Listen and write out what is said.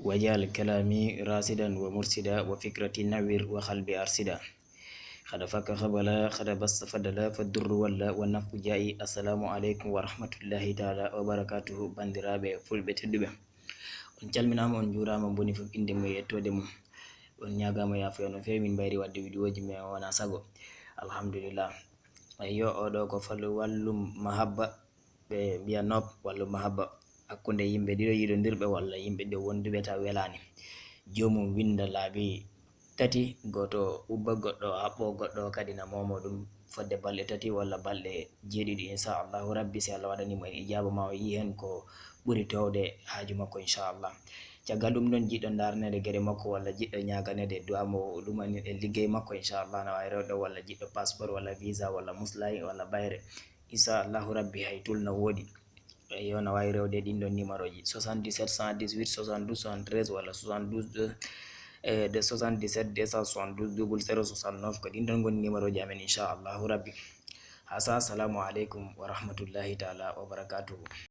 وجعل كلامي راسدا ومرسدا وفكرتي نوير وقلبي أرسدا خد فك خبلا خد بس فدلا فالدر ولا والنفع جائي. السلام عليكم ورحمة الله تعالى وبركاته. بندرابي فول بتدبه on calminama on jurama boni fof inde mum yettode mum on ñagama yafuya no fewi min mbayri wadde vidéo ji mais wona sago alhamdulillah. Yo oɗo ko fallu wallum mahabba ɓe mbiya nob wallum mahabba hakkunde yimɓe ɗiɗo yiɗodirɓe walla yimɓe ɗe wonduɓe ta welani jomum winda laabi tati goto ubba goɗɗo haɓɓo goɗɗo kadi na momo ɗum fodde balɗe tati walla balɗe jeeɗiɗi inchallahu rabbi si Allah waɗanimo en ijaba ma o yi hen ko ɓuri towde haaju makko inchallah. Caggal ɗum ɗon jiɗɗo darnede gueɗe makko walla jiɗɗo ñaganede du'a mo ɗumani e liggey makko inchallah na wawi rewɗo walla jiɗɗo passeport walla visa walla muslay walla bayre inchallahu rabbi hay tulna woodi yo na wawi rewde ɗin ɗon numéro ji 77 118 72 73 walla 72 de 77 272 0069 ko ɗin ɗon goni numéro ji amen inchallahu rabbi. Hasa assalamu aleykum wa rahmatullahi taala wa barakatuhu.